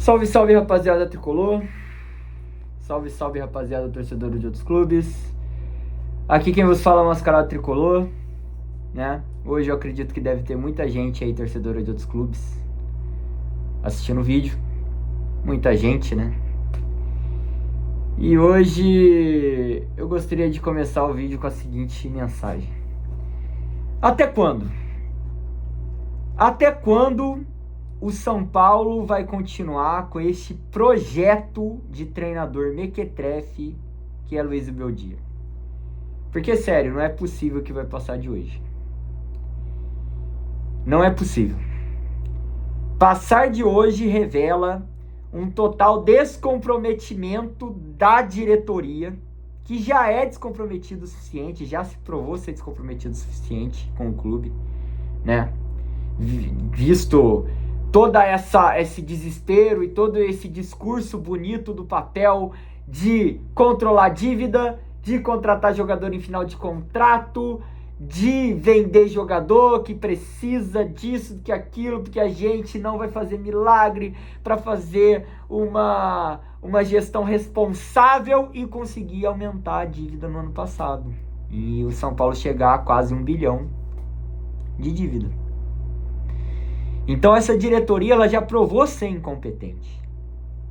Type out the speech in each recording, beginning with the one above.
Salve, salve, rapaziada tricolor. Salve, salve, rapaziada torcedor de outros clubes. Aqui quem vos fala é o Mascarado Tricolor, né? Hoje eu acredito que deve ter muita gente aí, torcedora de outros clubes, assistindo o vídeo. Muita gente, né? E hoje eu gostaria de começar o vídeo com a seguinte mensagem. Até quando? Até quando o São Paulo vai continuar com este projeto de treinador mequetrefe que é Luiz Beldia? Porque, sério, não é possível que vai passar de hoje. Não é possível. Passar de hoje revela um total descomprometimento da diretoria, que já é descomprometido o suficiente, já se provou ser descomprometido o suficiente com o clube, né? Visto todo esse desespero e todo esse discurso bonito do papel de controlar a dívida, de contratar jogador em final de contrato, de vender jogador que precisa disso, que aquilo, porque a gente não vai fazer milagre para fazer uma gestão responsável e conseguir aumentar a dívida no ano passado. E o São Paulo chegar a quase 1 bilhão de dívida. Então essa diretoria ela já provou ser incompetente.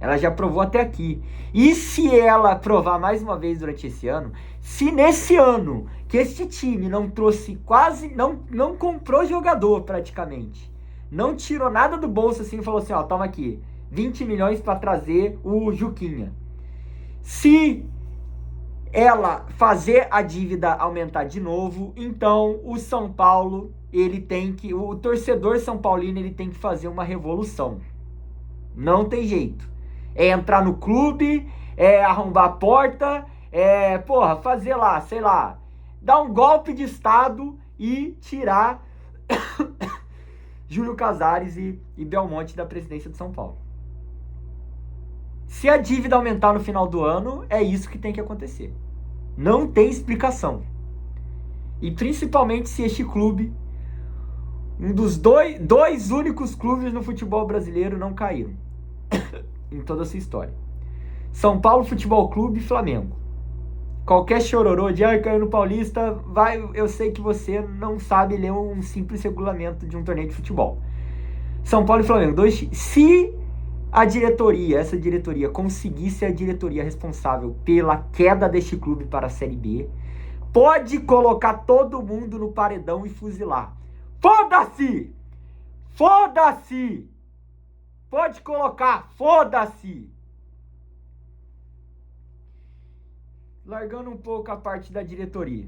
Ela já provou até aqui. E se ela provar mais uma vez durante esse ano, se nesse ano que este time não trouxe não comprou jogador praticamente, não tirou nada do bolso assim e falou assim, ó, toma aqui, 20 milhões para trazer o Juquinha. Se ela fazer a dívida aumentar de novo, então o São Paulo, o torcedor São Paulino, ele tem que fazer uma revolução. Não tem jeito. É entrar no clube, é arrombar a porta, fazer lá, sei lá, dar um golpe de Estado e tirar Júlio Casares e Belmonte da presidência de São Paulo. Se a dívida aumentar no final do ano, é isso que tem que acontecer. Não tem explicação. E principalmente se este clube, um dos dois únicos clubes no futebol brasileiro não caíram em toda a sua história. São Paulo Futebol Clube e Flamengo. Qualquer chororô de caiu no Paulista, eu sei que você não sabe ler um simples regulamento de um torneio de futebol. São Paulo e Flamengo, se essa diretoria conseguir ser a diretoria responsável pela queda deste clube para a Série B, pode colocar todo mundo no paredão e fuzilar. Foda-se! Foda-se! Pode colocar, foda-se! Largando um pouco a parte da diretoria,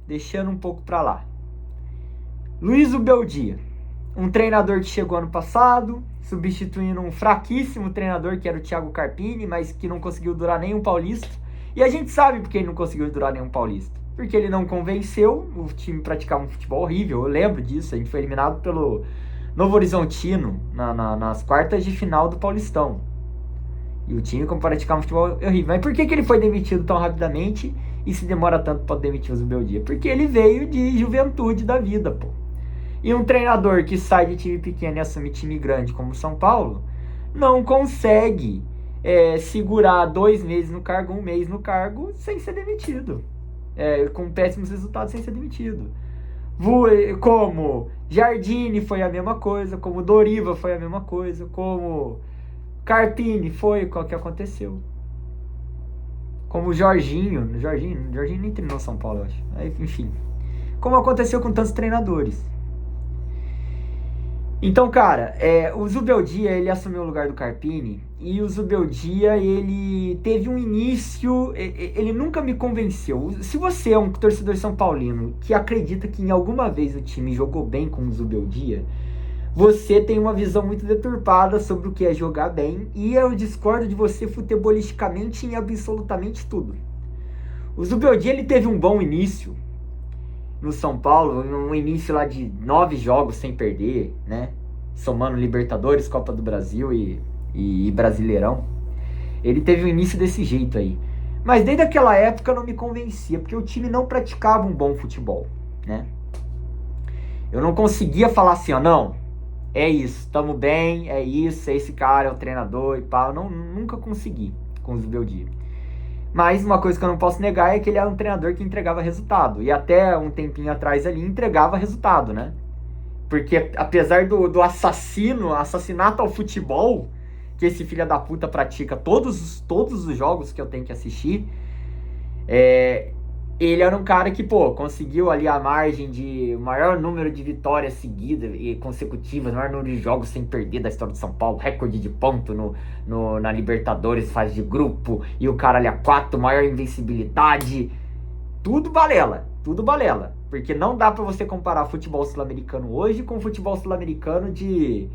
deixando um pouco pra lá. Luiz Beldia, um treinador que chegou ano passado, substituindo um fraquíssimo treinador que era o Thiago Carpini, mas que não conseguiu durar nenhum paulista. E a gente sabe porque ele não conseguiu durar nenhum paulista. Porque ele não convenceu, o time praticava um futebol horrível, eu lembro disso, a gente foi eliminado pelo Novo Horizontino nas quartas de final do Paulistão. E o time praticava um futebol horrível. Mas por que ele foi demitido tão rapidamente e se demora tanto para demitir o Beldia? Porque ele veio de juventude da vida, pô. E um treinador que sai de time pequeno e assume time grande como o São Paulo, não consegue segurar 2 meses no cargo, 1 mês no cargo, sem ser demitido. Com péssimos resultados, sem ser demitido. Como Jardine foi a mesma coisa, como Doriva foi a mesma coisa, como Carpini foi o que aconteceu. Como Jorginho nem treinou São Paulo, eu acho. Enfim, como aconteceu com tantos treinadores. Então, cara, o Zubeldia, ele assumiu o lugar do Carpini, e o Zubeldia, ele teve um início, ele nunca me convenceu. Se você é um torcedor são paulino que acredita que em alguma vez o time jogou bem com o Zubeldia, você tem uma visão muito deturpada sobre o que é jogar bem, e eu discordo de você futebolisticamente em absolutamente tudo. O Zubeldia, ele teve um bom início no São Paulo, um início lá de 9 jogos sem perder, né? Somando Libertadores, Copa do Brasil e Brasileirão. Ele teve um início desse jeito aí. Mas desde aquela época não me convencia, porque o time não praticava um bom futebol, né? Eu não conseguia falar assim, ó, não, é isso, tamo bem, é isso, esse cara é o treinador e pá. Eu nunca consegui com o Zubeldia. Mas uma coisa que eu não posso negar é que ele era um treinador que entregava resultado. E até um tempinho atrás ali entregava resultado, né? Porque apesar do assassinato ao futebol, que esse filho da puta pratica todos os jogos que eu tenho que assistir, ele era um cara que, conseguiu ali a margem de o maior número de vitórias seguidas e consecutivas, o maior número de jogos sem perder da história de São Paulo, recorde de ponto na Libertadores, fase de grupo, e o cara ali a 4, maior invencibilidade, tudo balela, porque não dá pra você comparar futebol sul-americano hoje com futebol sul-americano de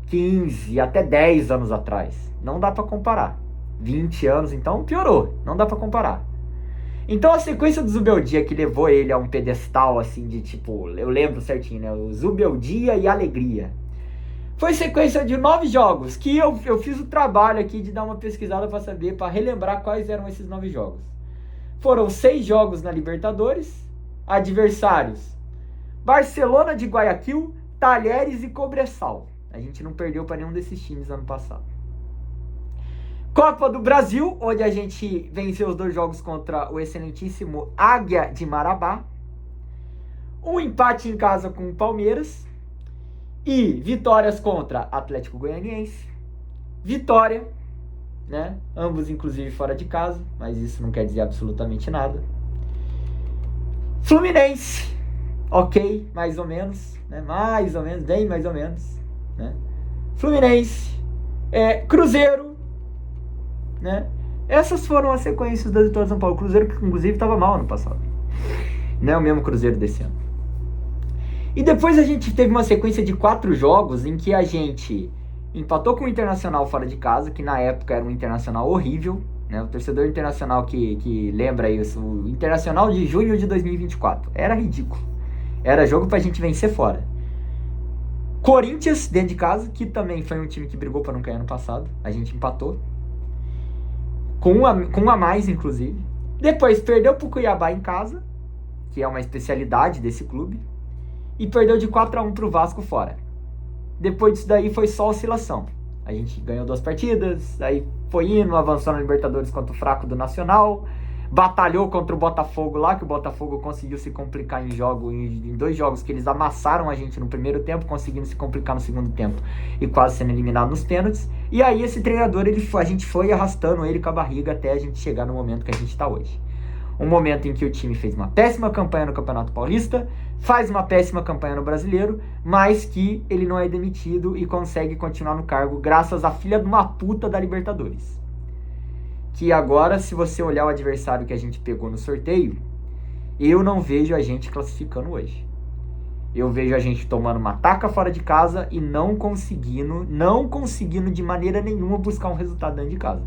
15 até 10 anos atrás, não dá pra comparar, 20 anos então piorou, não dá pra comparar. Então a sequência do Zubeldia que levou ele a um pedestal assim de tipo, eu lembro certinho, né? O Zubeldia e Alegria. Foi sequência de 9 jogos que eu fiz o trabalho aqui de dar uma pesquisada para saber, para relembrar quais eram esses 9 jogos. Foram 6 jogos na Libertadores, adversários Barcelona de Guayaquil, Talheres e Cobressal. A gente não perdeu para nenhum desses times ano passado. Copa do Brasil, onde a gente venceu os 2 jogos contra o excelentíssimo Águia de Marabá. Um empate em casa com o Palmeiras. E vitórias contra Atlético Goianiense. Vitória, né? Ambos inclusive fora de casa, mas isso não quer dizer absolutamente nada. Fluminense, ok, mais ou menos, né? Mais ou menos, bem mais ou menos, né? Fluminense, Cruzeiro, né? Essas foram as sequências da vitória de São Paulo. O Cruzeiro que inclusive estava mal ano passado, não é o mesmo Cruzeiro desse ano. E depois a gente teve uma sequência de 4 jogos em que a gente empatou com o Internacional fora de casa, que na época era um Internacional horrível, né? O torcedor internacional que lembra isso, o Internacional de junho de 2024, era ridículo, era jogo pra gente vencer fora. Corinthians dentro de casa, que também foi um time que brigou pra não cair ano passado, a gente empatou com um a mais inclusive. Depois perdeu pro Cuiabá em casa, que é uma especialidade desse clube, e perdeu de 4-1 pro Vasco fora. Depois disso daí foi só oscilação. A gente ganhou 2 partidas, aí foi indo, avançou na Libertadores contra o fraco do Nacional, batalhou contra o Botafogo lá, que o Botafogo conseguiu se complicar em 2 jogos que eles amassaram a gente no primeiro tempo, conseguindo se complicar no segundo tempo e quase sendo eliminado nos pênaltis. E aí esse treinador, a gente foi arrastando ele com a barriga até a gente chegar no momento que a gente está hoje. Um momento em que o time fez uma péssima campanha no Campeonato Paulista, faz uma péssima campanha no Brasileiro, mas que ele não é demitido e consegue continuar no cargo graças à filha de uma puta da Libertadores. Que agora, se você olhar o adversário que a gente pegou no sorteio, eu não vejo a gente classificando hoje. Eu vejo a gente tomando uma taca fora de casa e não conseguindo de maneira nenhuma buscar um resultado dentro de casa.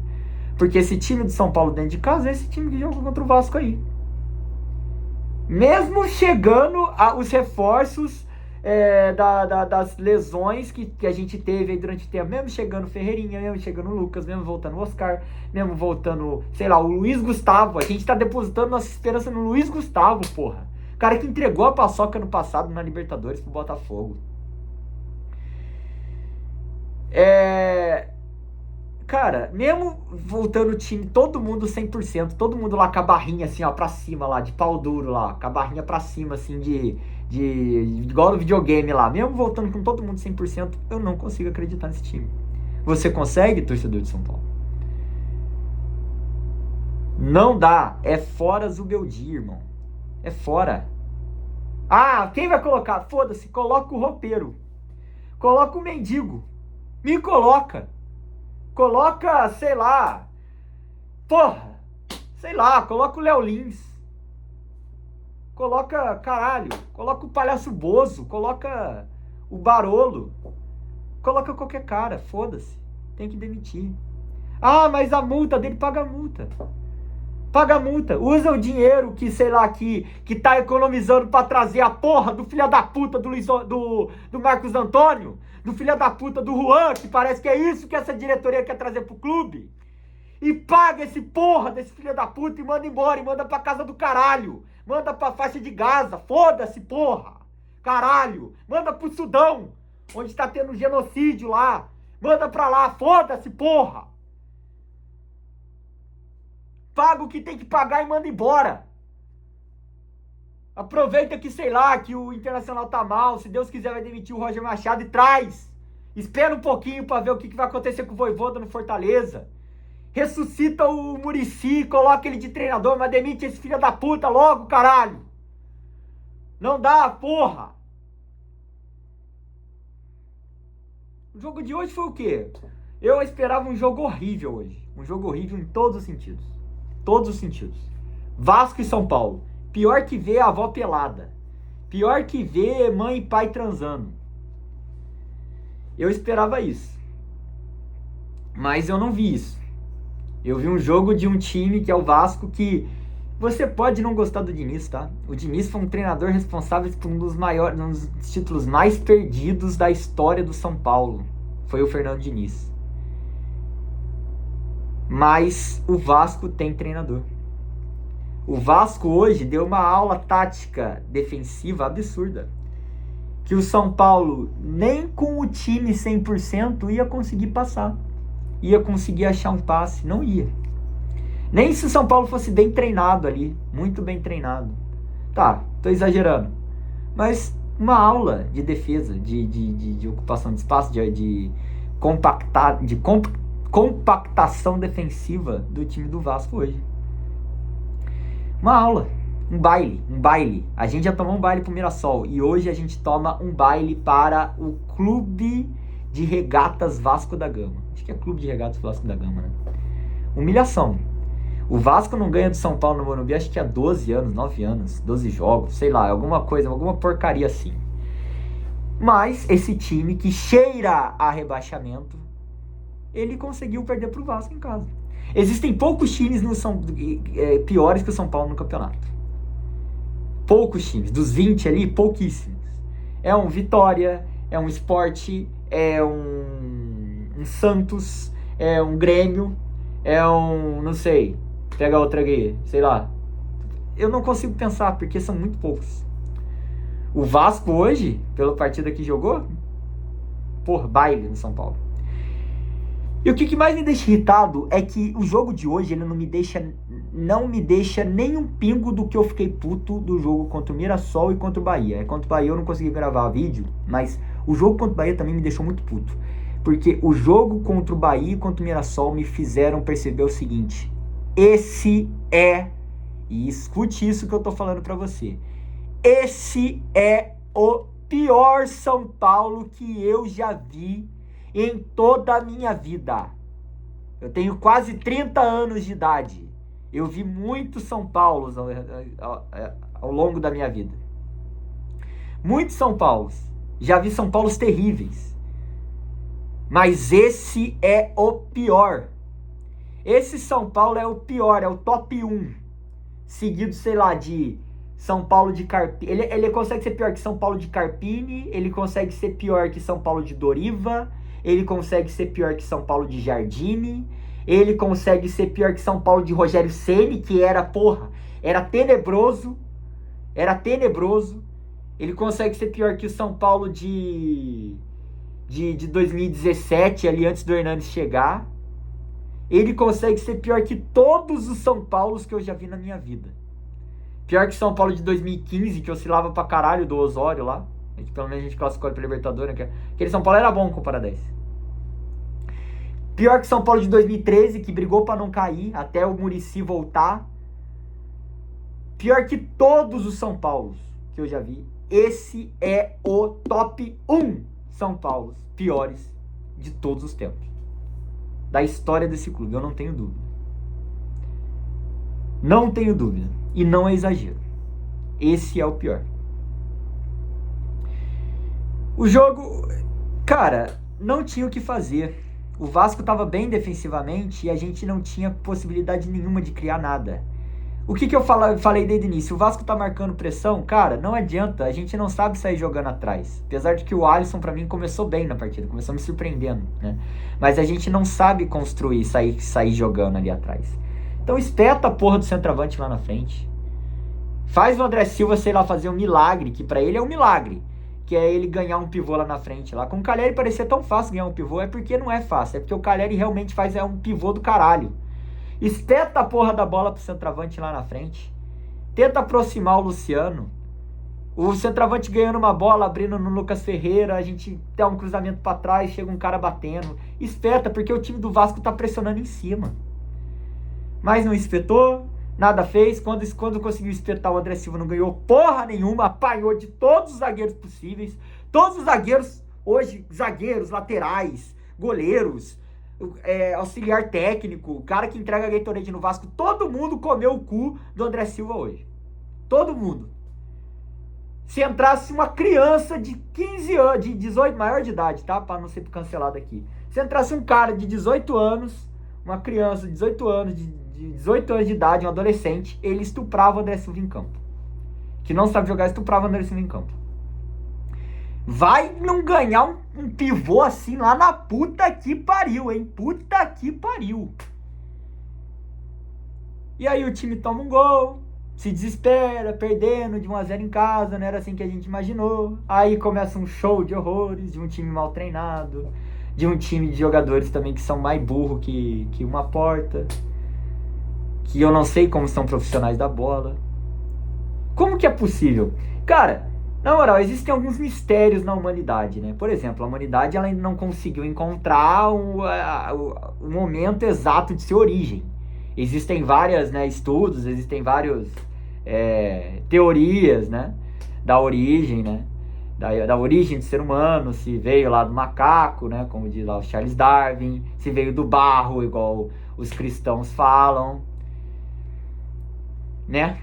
Porque esse time de São Paulo dentro de casa é esse time que joga contra o Vasco aí. Mesmo chegando os reforços das lesões que a gente teve aí durante o tempo. Mesmo chegando o Ferreirinha, mesmo chegando o Lucas, mesmo voltando o Oscar, mesmo voltando, sei lá, o Luiz Gustavo. A gente tá depositando nossa esperança no Luiz Gustavo, porra. O cara que entregou a paçoca no passado na Libertadores pro Botafogo. Cara, mesmo voltando o time, todo mundo 100%, todo mundo lá com a barrinha assim, ó, pra cima lá, de pau duro lá, com a barrinha pra cima, assim, igual no videogame lá, mesmo voltando com todo mundo 100%, eu não consigo acreditar nesse time. Você consegue, torcedor de São Paulo? Não dá, é fora Zubeldia, irmão. É fora. Ah, quem vai colocar? Foda-se, coloca o roupeiro. Coloca o mendigo. Me coloca. Coloca, sei lá, coloca o Léo Lins, coloca, coloca o Palhaço Bozo, coloca o Barolo, coloca qualquer cara, foda-se, tem que demitir. Ah, mas a multa dele, paga a multa, usa o dinheiro que, sei lá, que tá economizando pra trazer a porra do filho da puta do Marcos Antônio, do filho da puta do Juan, que parece que é isso que essa diretoria quer trazer pro clube, e paga esse porra desse filho da puta e manda embora, e manda pra casa do caralho, manda pra faixa de Gaza, foda-se porra, caralho, manda pro Sudão, onde tá tendo genocídio lá. Manda pra lá, foda-se, porra. Paga o que tem que pagar e manda embora. Aproveita que, sei lá, que o Internacional tá mal, se Deus quiser vai demitir o Roger Machado e traz. Espera um pouquinho pra ver o que vai acontecer com o Vojvoda no Fortaleza. Ressuscita o Muricy, coloca ele de treinador, mas demite esse filho da puta logo, caralho. Não dá, porra. O jogo de hoje foi o quê? Eu esperava um jogo horrível hoje. Um jogo horrível em todos os sentidos. Todos os sentidos. Vasco e São Paulo. Pior que ver a avó pelada. Pior que ver mãe e pai transando. Eu esperava isso. Mas eu não vi isso. Eu vi um jogo de um time que é o Vasco que... Você pode não gostar do Diniz, tá? O Diniz foi um treinador responsável por um dos maiores, um dos títulos mais perdidos da história do São Paulo. Foi o Fernando Diniz. Mas o Vasco tem treinador. O Vasco hoje deu uma aula tática defensiva absurda. Que o São Paulo, nem com o time 100%, ia conseguir passar. Ia conseguir achar um passe. Não ia. Nem se o São Paulo fosse bem treinado ali. Muito bem treinado. Tá, tô exagerando. Mas uma aula de defesa, de ocupação de espaço, de compactação defensiva do time do Vasco hoje. Uma aula. Um baile. A gente já tomou um baile pro Mirassol. E hoje a gente toma um baile para o Clube de Regatas Vasco da Gama. Acho que é Clube de Regatas Vasco da Gama, né? Humilhação. O Vasco não ganha do São Paulo no Morumbi, acho que há 12 anos, 9 anos, 12 jogos, sei lá, alguma coisa, alguma porcaria assim. Mas esse time que cheira a rebaixamento, ele conseguiu perder pro Vasco em casa. Existem poucos times piores que o São Paulo no campeonato. Poucos times, dos 20 ali, pouquíssimos. É um Vitória, é um Sport, é um Santos, é um Grêmio, é um, não sei, pega outra aqui, sei lá. Eu não consigo pensar, porque são muito poucos. O Vasco hoje, pela partida que jogou, baile no São Paulo. E o que mais me deixa irritado é que o jogo de hoje, ele não me deixa nem um pingo do que eu fiquei puto do jogo contra o Mirassol e contra o Bahia. Contra o Bahia eu não consegui gravar vídeo, mas o jogo contra o Bahia também me deixou muito puto. Porque o jogo contra o Bahia e contra o Mirassol me fizeram perceber o seguinte: e escute isso que eu tô falando pra você, esse é o pior São Paulo que eu já vi em toda a minha vida. Eu tenho quase 30 anos de idade. Eu vi muitos São Paulos ao longo da minha vida. Muitos São Paulos. Já vi São Paulos terríveis. Mas esse é o pior. Esse São Paulo é o pior, é o top 1. Seguido, sei lá, de São Paulo de Carpini. Ele consegue ser pior que São Paulo de Carpini. Ele consegue ser pior que São Paulo de Doriva. Ele consegue ser pior que São Paulo de Jardine. Ele consegue ser pior que São Paulo de Rogério Ceni, que era tenebroso. Era tenebroso. Ele consegue ser pior que o São Paulo de 2017, ali antes do Hernandes chegar. Ele consegue ser pior que todos os São Paulos que eu já vi na minha vida. Pior que São Paulo de 2015, que oscilava pra caralho do Osório lá. Pelo menos a gente classificou pra Libertadores, né? Aquele São Paulo era bom comparar 10. Pior que São Paulo de 2013, que brigou pra não cair até o Muricy voltar. Pior que todos os São Paulos que eu já vi. Esse é o top 1 São Paulos piores de todos os tempos. Da história desse clube, eu não tenho dúvida. Não tenho dúvida. E não é exagero. Esse é o pior. O jogo, cara, não tinha o que fazer. O Vasco estava bem defensivamente e a gente não tinha possibilidade nenhuma de criar nada. O que eu falei desde o início? O Vasco tá marcando pressão, cara, não adianta, a gente não sabe sair jogando atrás. Apesar de que o Alisson, pra mim, começou bem na partida, começou me surpreendendo, né? Mas a gente não sabe construir, sair jogando ali atrás. Então espeta a porra do centroavante lá na frente. Faz o André Silva, sei lá, fazer um milagre, que pra ele é um milagre. que é ele ganhar um pivô lá na frente. Lá. Com o Calleri parecia tão fácil ganhar um pivô, é porque não é fácil, é porque o Calleri realmente faz um pivô do caralho. Espeta a porra da bola pro centroavante lá na frente. Tenta aproximar o Luciano. O centroavante ganhando uma bola, abrindo no Lucas Ferreira, a gente dá um cruzamento pra trás, chega um cara batendo. Espeta, porque o time do Vasco tá pressionando em cima. Mas não espetou, nada fez. Quando conseguiu espetar, o André Silva não ganhou porra nenhuma, apanhou de todos os zagueiros possíveis. Todos os zagueiros, hoje, zagueiros, laterais, goleiros, auxiliar técnico, cara que entrega a Gatorade no Vasco, todo mundo comeu o cu do André Silva hoje. Todo mundo. Se entrasse uma criança de 15 anos, de 18, maior de idade, tá? Pra não ser cancelado aqui. Se entrasse um cara de 18 anos, uma criança de 18 anos, de 18 anos de idade, um adolescente, ele estuprava o André Silva em campo. Que não sabe jogar, estuprava o André Silva em campo. Vai não ganhar um pivô assim lá na puta que pariu, hein? Puta que pariu. E aí o time toma um gol, se desespera, perdendo de 1-0 em casa, não era assim que a gente imaginou. Aí começa um show de horrores, de um time mal treinado, de um time de jogadores também que são mais burros que uma porta, que eu não sei como são profissionais da bola. Como que é possível? Cara, na moral, existem alguns mistérios na humanidade, né? Por exemplo, a humanidade ela ainda não conseguiu encontrar o momento exato de sua origem. Existem vários, né, estudos, existem várias teorias, né, da origem, né? Da origem do ser humano, se veio lá do macaco, né, como diz lá o Charles Darwin, se veio do barro, igual os cristãos falam, né?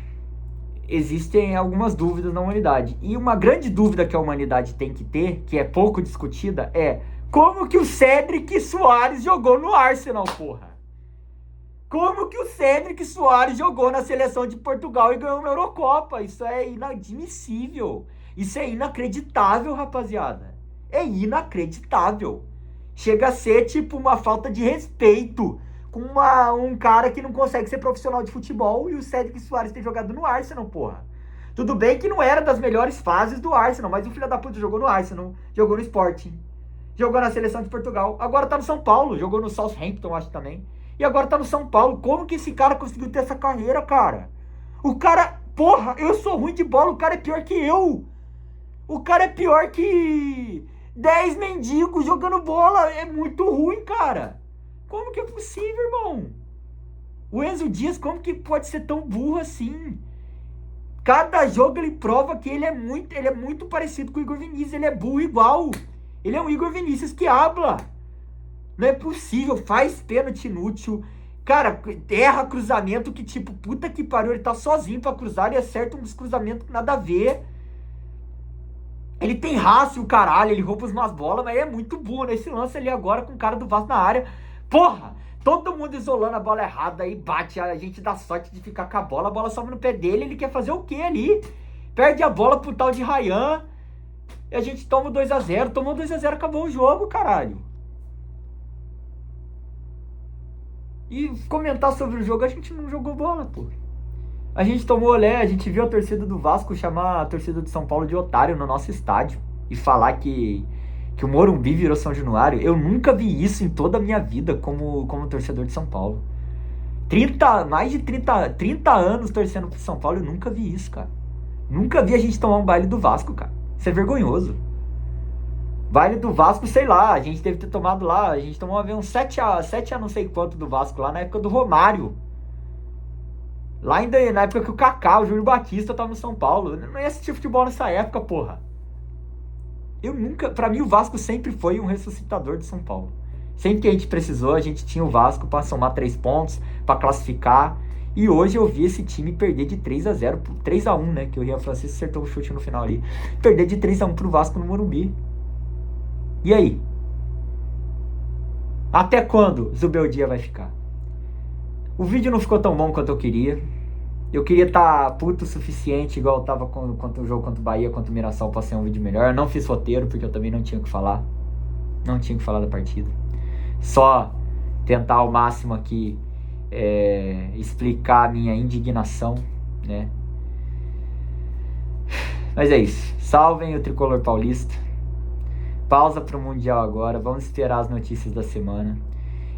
Existem algumas dúvidas na humanidade. E uma grande dúvida que a humanidade tem que ter, que é pouco discutida, é como que o Cédric Soares jogou no Arsenal, porra? Como que o Cédric Soares jogou na seleção de Portugal e ganhou uma Eurocopa? Isso é inadmissível. Isso é inacreditável, rapaziada. É inacreditável. Chega a ser tipo uma falta de respeito com um cara que não consegue ser profissional de futebol e o Cédric Soares ter jogado no Arsenal, porra. Tudo bem que não era das melhores fases do Arsenal, mas o filho da puta jogou no Arsenal, jogou no Sporting, jogou na seleção de Portugal, agora tá no São Paulo, jogou no Southampton, acho também. E agora tá no São Paulo. Como que esse cara conseguiu ter essa carreira, cara? O cara... Porra, eu sou ruim de bola. O cara é pior que eu. O cara é pior que 10 mendigos jogando bola. É muito ruim, cara. Como que é possível, irmão? O Enzo Dias, como que pode ser tão burro assim? Cada jogo ele prova que ele é muito parecido com o Igor Vinícius. Ele é burro igual. Ele é um Igor Vinícius que habla. Não é possível, faz pênalti inútil. Cara, erra cruzamento que tipo, puta que pariu, ele tá sozinho pra cruzar e acerta uns cruzamentos que nada a ver. Ele tem raça e o caralho, ele rouba umas bolas, mas é muito burro nesse lance ali agora com o cara do Vasco na área. Porra, todo mundo isolando a bola errada aí, bate, a gente dá sorte de ficar com a bola sobe no pé dele, ele quer fazer o quê ali? Perde a bola pro tal de Ryan e a gente toma 2-0, tomou 2-0, acabou o jogo, caralho. E comentar sobre o jogo, a gente não jogou bola, pô. A gente tomou olé, a gente viu a torcida do Vasco chamar a torcida de São Paulo de otário no nosso estádio. E falar que o Morumbi virou São Januário. Eu nunca vi isso em toda a minha vida como torcedor de São Paulo. Mais de 30 anos torcendo pro São Paulo, eu nunca vi isso, cara. Nunca vi a gente tomar um baile do Vasco, cara. Isso é vergonhoso. Baile do Vasco, sei lá, a gente deve ter tomado lá, a gente tomou uma vez um 7 a não sei quanto do Vasco lá na época do Romário. Lá ainda na época que o Kaká, o Júlio Batista tava no São Paulo. Eu não ia assistir futebol nessa época, porra. Pra mim o Vasco sempre foi um ressuscitador de São Paulo. Sempre que a gente precisou, a gente tinha o Vasco pra somar 3 pontos, pra classificar. E hoje eu vi esse time perder de 3-0, 3-1, né, que o Rian Francisco acertou o chute no final ali. Perder de 3-1 pro Vasco no Morumbi. E aí? Até quando Zubeldia vai ficar? O vídeo não ficou tão bom quanto eu queria. Eu queria estar puto o suficiente, igual eu tava contra o jogo contra o Bahia, contra o Mirassol, pra ser um vídeo melhor. Eu não fiz roteiro, porque eu também não tinha o que falar. Não tinha o que falar da partida. Só tentar ao máximo aqui explicar a minha indignação, né? Mas é isso. Salvem o tricolor paulista. Pausa para o Mundial agora. Vamos esperar as notícias da semana.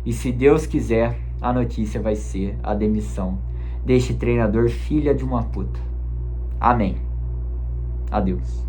E se Deus quiser, a notícia vai ser a demissão deste treinador filha de uma puta. Amém. Adeus.